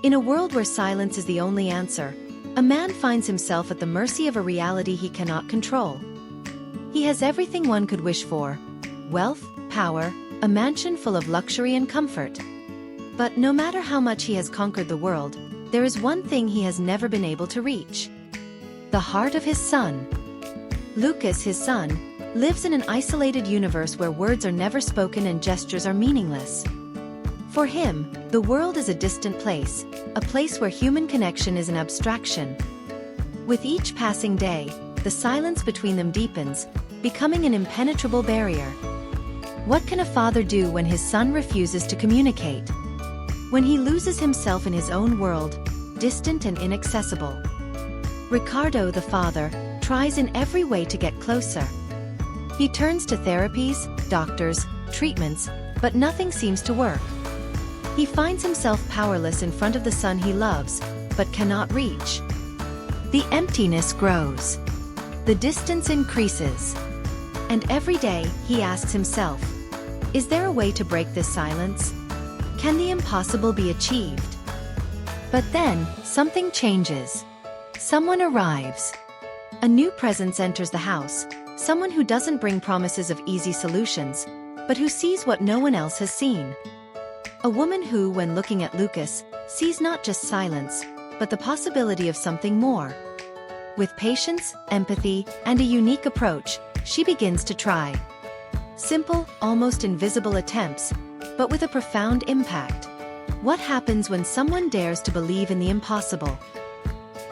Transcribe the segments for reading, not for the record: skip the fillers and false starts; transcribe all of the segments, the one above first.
In a world where silence is the only answer, a man finds himself at the mercy of a reality he cannot control. He has everything one could wish for: wealth, power, a mansion full of luxury and comfort. But no matter how much he has conquered the world, there is one thing he has never been able to reach: the heart of his son. Lucas, his son, lives in an isolated universe where words are never spoken and gestures are meaningless. For him, the world is a distant place, a place where human connection is an abstraction. With each passing day, the silence between them deepens, becoming an impenetrable barrier. What can a father do when his son refuses to communicate? When he loses himself in his own world, distant and inaccessible? Ricardo, the father, tries in every way to get closer. He turns to therapies, doctors, treatments, but nothing seems to work. He finds himself powerless in front of the son he loves, but cannot reach. The emptiness grows. The distance increases. And every day, he asks himself, is there a way to break this silence? Can the impossible be achieved? But then, something changes. Someone arrives. A new presence enters the house, someone who doesn't bring promises of easy solutions, but who sees what no one else has seen. A woman who, when looking at Lucas, sees not just silence, but the possibility of something more. With patience, empathy, and a unique approach, she begins to try. Simple, almost invisible attempts, but with a profound impact. What happens when someone dares to believe in the impossible?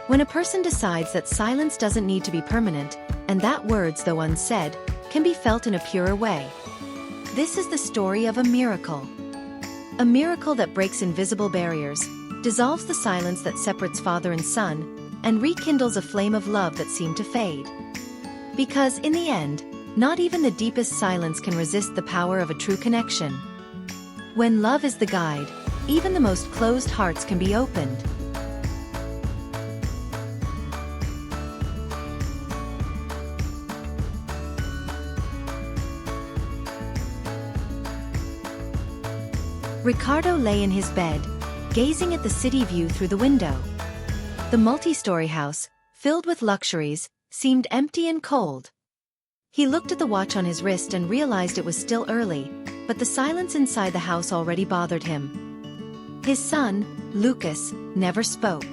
When a person decides that silence doesn't need to be permanent, and that words, though unsaid, can be felt in a purer way. This is the story of a miracle. A miracle that breaks invisible barriers, dissolves the silence that separates father and son, and rekindles a flame of love that seemed to fade. Because in the end, not even the deepest silence can resist the power of a true connection. When love is the guide, even the most closed hearts can be opened. Ricardo lay in his bed, gazing at the city view through the window. The multi-story house, filled with luxuries, seemed empty and cold. He looked at the watch on his wrist and realized it was still early, but the silence inside the house already bothered him. His son, Lucas, never spoke.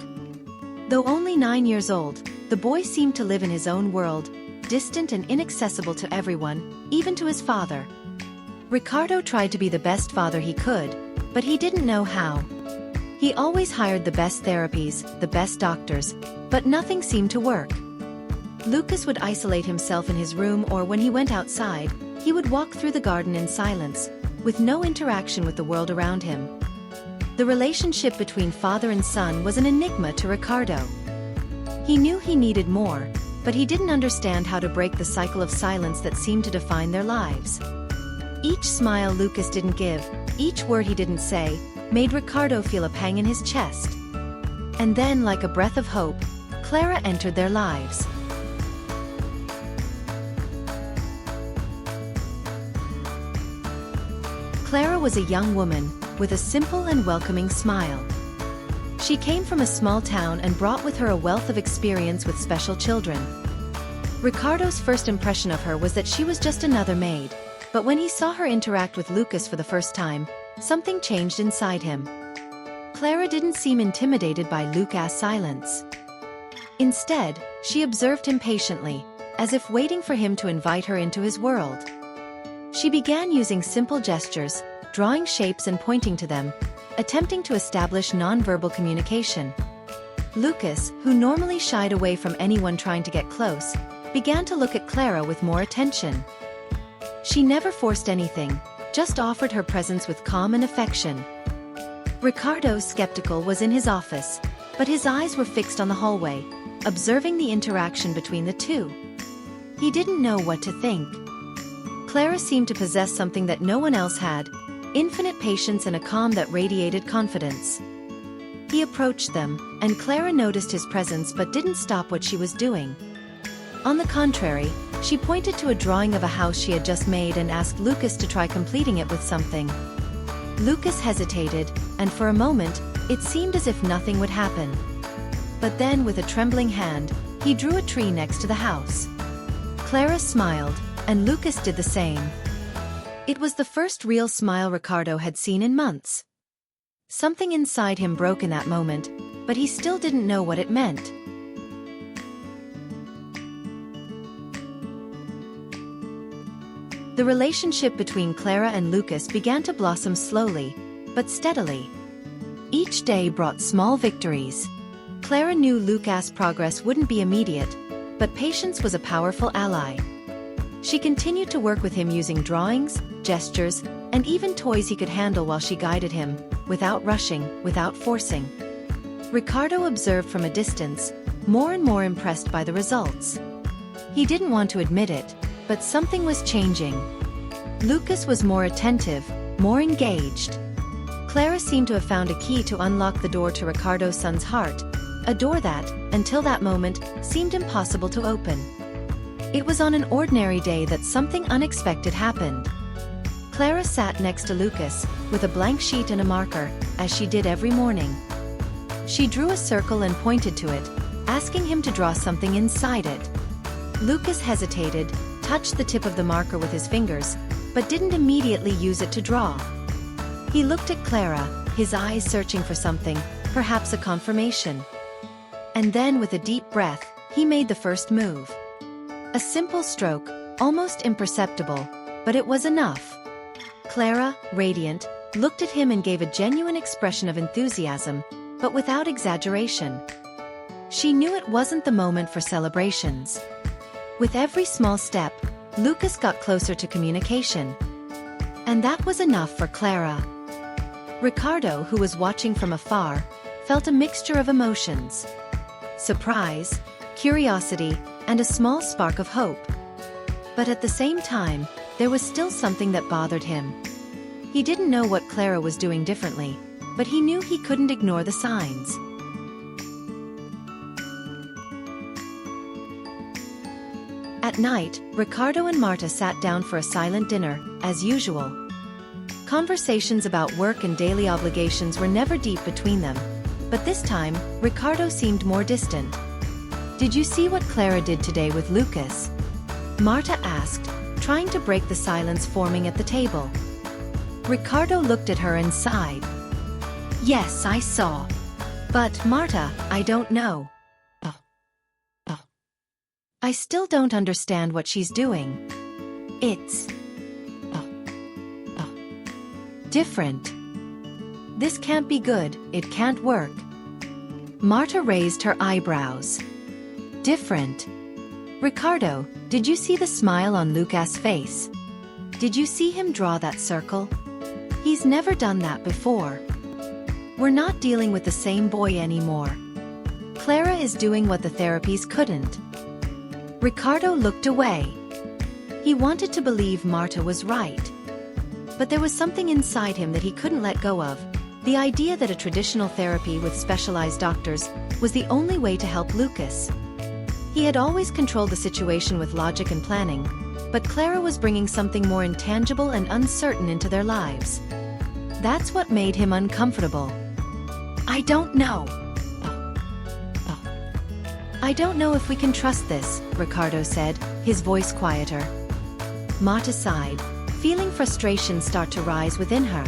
Though only 9 years old, the boy seemed to live in his own world, distant and inaccessible to everyone, even to his father. Ricardo tried to be the best father he could, but he didn't know how. He always hired the best therapies, the best doctors, but nothing seemed to work. Lucas would isolate himself in his room, or when he went outside, he would walk through the garden in silence, with no interaction with the world around him. The relationship between father and son was an enigma to Ricardo. He knew he needed more, but he didn't understand how to break the cycle of silence that seemed to define their lives. Each smile Lucas didn't give, each word he didn't say, made Ricardo feel a pang in his chest. And then, like a breath of hope, Clara entered their lives. Clara was a young woman, with a simple and welcoming smile. She came from a small town and brought with her a wealth of experience with special children. Ricardo's first impression of her was that she was just another maid. But when he saw her interact with Lucas for the first time, something changed inside him. Clara didn't seem intimidated by Lucas' silence. Instead, she observed him patiently, as if waiting for him to invite her into his world. She began using simple gestures, drawing shapes and pointing to them, attempting to establish nonverbal communication. Lucas, who normally shied away from anyone trying to get close, began to look at Clara with more attention. She never forced anything, just offered her presence with calm and affection. Ricardo, skeptical, was in his office, but his eyes were fixed on the hallway, observing the interaction between the two. He didn't know what to think. Clara seemed to possess something that no one else had: infinite patience and a calm that radiated confidence. He approached them, and Clara noticed his presence but didn't stop what she was doing. On the contrary, she pointed to a drawing of a house she had just made and asked Lucas to try completing it with something. Lucas hesitated, and for a moment, It seemed as if nothing would happen. But then, with a trembling hand, he drew a tree next to the house. Clara smiled, and Lucas did the same. It was the first real smile Ricardo had seen in months. Something inside him broke in that moment, but he still didn't know what it meant. The relationship between Clara and Lucas began to blossom slowly, but steadily. Each day brought small victories. Clara knew Lucas' progress wouldn't be immediate, but patience was a powerful ally. She continued to work with him using drawings, gestures, and even toys he could handle while she guided him, without rushing, without forcing. Ricardo observed from a distance, more and more impressed by the results. He didn't want to admit it, but something was changing. Lucas was more attentive, more engaged. Clara seemed to have found a key to unlock the door to Ricardo's son's heart, a door that, until that moment, seemed impossible to open. It was on an ordinary day that something unexpected happened. Clara sat next to Lucas, with a blank sheet and a marker, as she did every morning. She drew a circle and pointed to it, asking him to draw something inside it. Lucas hesitated, touched the tip of the marker with his fingers, but didn't immediately use it to draw. He looked at Clara, his eyes searching for something, perhaps a confirmation. And then, with a deep breath, he made the first move. A simple stroke, almost imperceptible, but it was enough. Clara, radiant, looked at him and gave a genuine expression of enthusiasm, but without exaggeration. She knew it wasn't the moment for celebrations. With every small step, Lucas got closer to communication. And that was enough for Clara. Ricardo, who was watching from afar, felt a mixture of emotions. Surprise, curiosity, and a small spark of hope. But at the same time, there was still something that bothered him. He didn't know what Clara was doing differently, but he knew he couldn't ignore the signs. At night, Ricardo and Marta sat down for a silent dinner, as usual. Conversations about work and daily obligations were never deep between them, but this time, Ricardo seemed more distant. "Did you see what Clara did today with Lucas?" Marta asked, trying to break the silence forming at the table. Ricardo looked at her and sighed. "Yes, I saw. But, Marta, I don't know. I still don't understand what she's doing. It's different. This can't be good, it can't work." Marta raised her eyebrows. "Different? Ricardo, did you see the smile on Lucas' face? Did you see him draw that circle? He's never done that before. We're not dealing with the same boy anymore. Clara is doing what the therapies couldn't." Ricardo looked away. He wanted to believe Marta was right. But there was something inside him that he couldn't let go of, the idea that a traditional therapy with specialized doctors was the only way to help Lucas. He had always controlled the situation with logic and planning, but Clara was bringing something more intangible and uncertain into their lives. That's what made him uncomfortable. "I don't know. I don't know if we can trust this," Ricardo said, his voice quieter. Marta sighed, feeling frustration start to rise within her.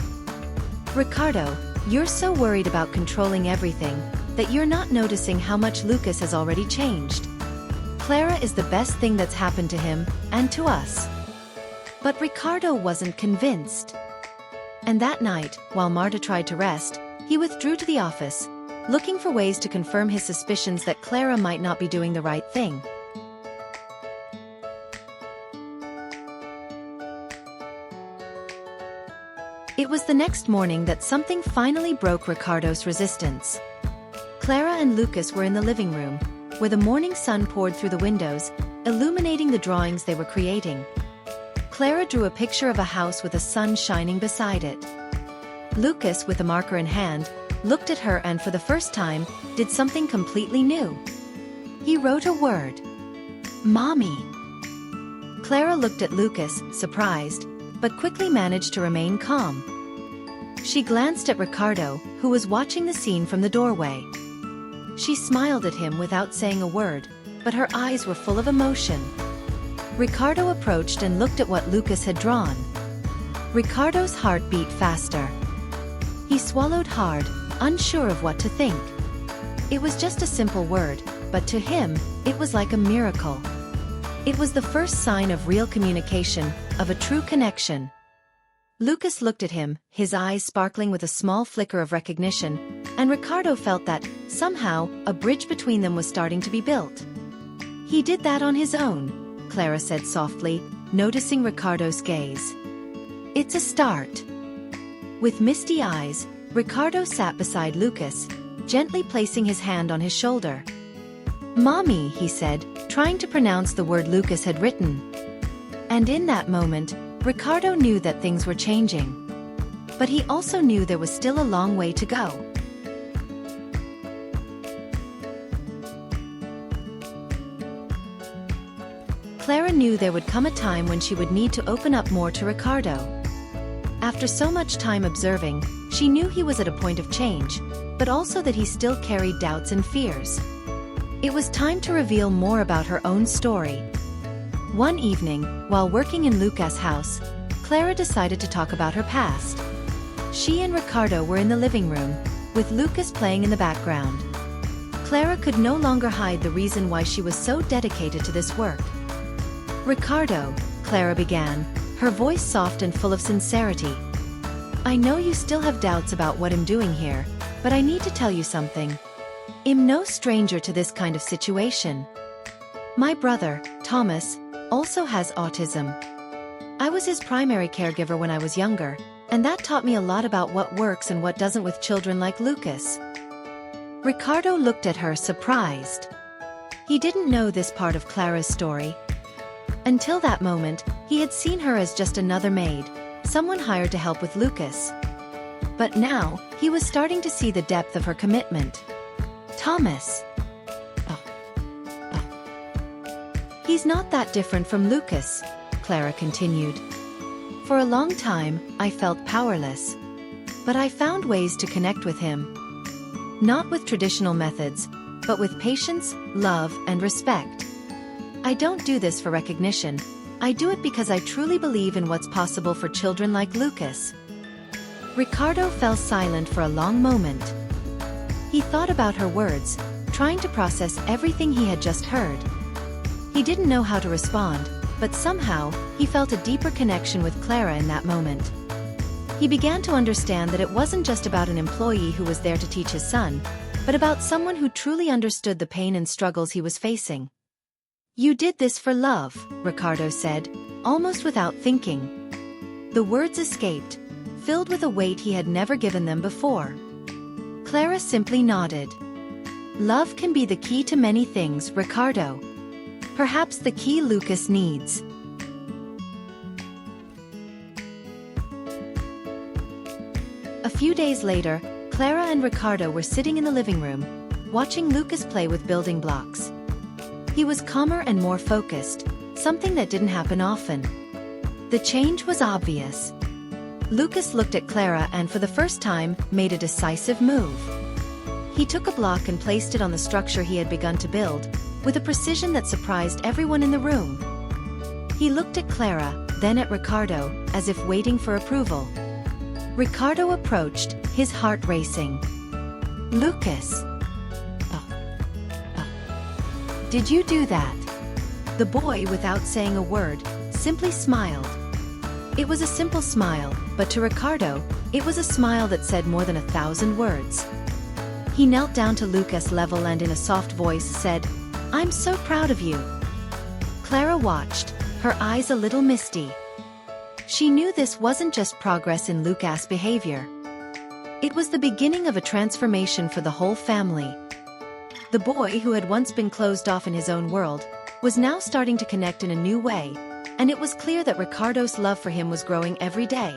"Ricardo, you're so worried about controlling everything, that you're not noticing how much Lucas has already changed. Clara is the best thing that's happened to him, and to us." But Ricardo wasn't convinced. And that night, while Marta tried to rest, he withdrew to the office, looking for ways to confirm his suspicions that Clara might not be doing the right thing. It was the next morning that something finally broke Ricardo's resistance. Clara and Lucas were in the living room, where the morning sun poured through the windows, illuminating the drawings they were creating. Clara drew a picture of a house with a sun shining beside it. Lucas, with a marker in hand, looked at her and for the first time, did something completely new. He wrote a word. "Mommy." Clara looked at Lucas, surprised, but quickly managed to remain calm. She glanced at Ricardo, who was watching the scene from the doorway. She smiled at him without saying a word, but her eyes were full of emotion. Ricardo approached and looked at what Lucas had drawn. Ricardo's heart beat faster. He swallowed hard, unsure of what to think. It was just a simple word, but to him, it was like a miracle. It was the first sign of real communication, of a true connection. Lucas looked at him, his eyes sparkling with a small flicker of recognition, and Ricardo felt that, somehow, a bridge between them was starting to be built. "He did that on his own," Clara said softly, noticing Ricardo's gaze. "It's a start." With misty eyes, Ricardo sat beside Lucas, gently placing his hand on his shoulder. "Mommy," he said, trying to pronounce the word Lucas had written. And in that moment, Ricardo knew that things were changing. But he also knew there was still a long way to go. Clara knew there would come a time when she would need to open up more to Ricardo. After so much time observing, she knew he was at a point of change, but also that he still carried doubts and fears. It was time to reveal more about her own story. One evening, while working in Lucas' house, Clara decided to talk about her past. She and Ricardo were in the living room, with Lucas playing in the background. Clara could no longer hide the reason why she was so dedicated to this work. "Ricardo," Clara began, her voice soft and full of sincerity. "I know you still have doubts about what I'm doing here, but I need to tell you something. I'm no stranger to this kind of situation. My brother, Thomas, also has autism. I was his primary caregiver when I was younger, and that taught me a lot about what works and what doesn't with children like Lucas." Ricardo looked at her surprised. He didn't know this part of Clara's story. Until that moment, he had seen her as just another maid, someone hired to help with Lucas. But now, he was starting to see the depth of her commitment. "Thomas. He's not that different from Lucas," Clara continued. "For a long time, I felt powerless. But I found ways to connect with him. Not with traditional methods, but with patience, love, and respect. I don't do this for recognition. I do it because I truly believe in what's possible for children like Lucas." Ricardo fell silent for a long moment. He thought about her words, trying to process everything he had just heard. He didn't know how to respond, but somehow, he felt a deeper connection with Clara in that moment. He began to understand that it wasn't just about an employee who was there to teach his son, but about someone who truly understood the pain and struggles he was facing. "You did this for love," Ricardo said, almost without thinking. The words escaped, filled with a weight he had never given them before. Clara simply nodded. "Love can be the key to many things, Ricardo. Perhaps the key Lucas needs." A few days later, Clara and Ricardo were sitting in the living room, watching Lucas play with building blocks. He was calmer and more focused, something that didn't happen often. The change was obvious. Lucas looked at Clara and for the first time, made a decisive move. He took a block and placed it on the structure he had begun to build, with a precision that surprised everyone in the room. He looked at Clara, then at Ricardo, as if waiting for approval. Ricardo approached, his heart racing. "Lucas. Did you do that?" The boy, without saying a word, simply smiled. It was a simple smile, but to Ricardo, it was a smile that said more than 1,000 words. He knelt down to Lucas' level and in a soft voice said, "I'm so proud of you." Clara watched, her eyes a little misty. She knew this wasn't just progress in Lucas' behavior. It was the beginning of a transformation for the whole family. The boy, who had once been closed off in his own world, was now starting to connect in a new way, and it was clear that Ricardo's love for him was growing every day.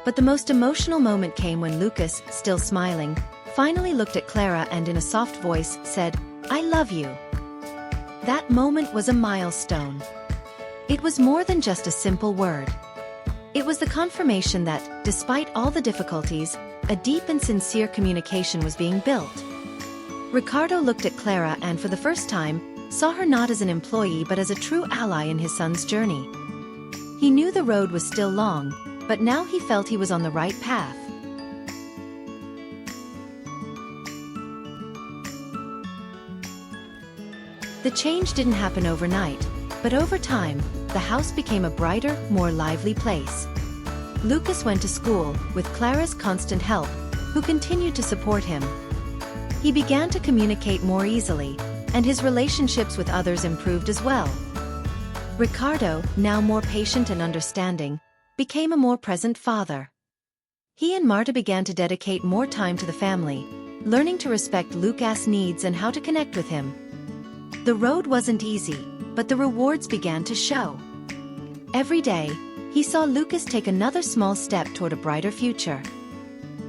But the most emotional moment came when Lucas, still smiling, finally looked at Clara and in a soft voice said, "I love you." That moment was a milestone. It was more than just a simple word. It was the confirmation that, despite all the difficulties, a deep and sincere communication was being built. Ricardo looked at Clara and for the first time, saw her not as an employee but as a true ally in his son's journey. He knew the road was still long, but now he felt he was on the right path. The change didn't happen overnight, but over time, the house became a brighter, more lively place. Lucas went to school, with Clara's constant help, who continued to support him. He began to communicate more easily, and his relationships with others improved as well. Ricardo, now more patient and understanding, became a more present father. He and Marta began to dedicate more time to the family, learning to respect Lucas' needs and how to connect with him. The road wasn't easy, but the rewards began to show. Every day, he saw Lucas take another small step toward a brighter future.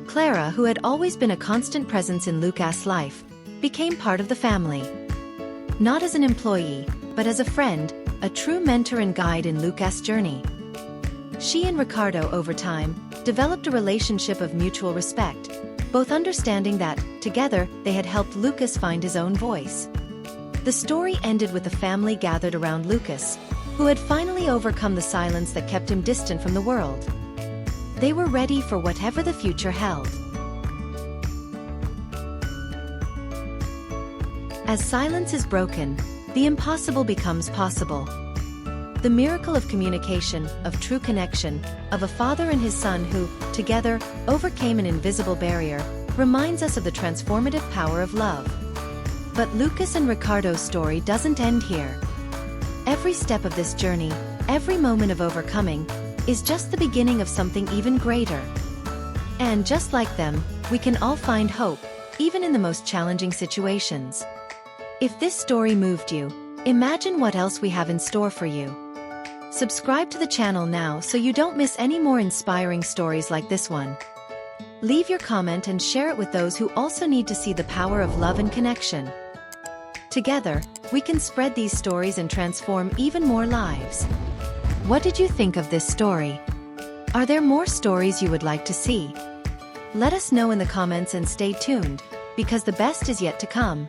Clara, who had always been a constant presence in Lucas' life, became part of the family. Not as an employee, but as a friend, a true mentor and guide in Lucas' journey. She and Ricardo, over time, developed a relationship of mutual respect, both understanding that, together, they had helped Lucas find his own voice. The story ended with the family gathered around Lucas, who had finally overcome the silence that kept him distant from the world. They were ready for whatever the future held. As silence is broken, the impossible becomes possible. The miracle of communication, of true connection, of a father and his son who, together, overcame an invisible barrier, reminds us of the transformative power of love. But Lucas and Ricardo's story doesn't end here. Every step of this journey, every moment of overcoming, is just the beginning of something even greater. And just like them, we can all find hope, even in the most challenging situations. If this story moved you, imagine what else we have in store for you. Subscribe to the channel now so you don't miss any more inspiring stories like this one. Leave your comment and share it with those who also need to see the power of love and connection. Together, we can spread these stories and transform even more lives. What did you think of this story? Are there more stories you would like to see? Let us know in the comments and stay tuned, because the best is yet to come.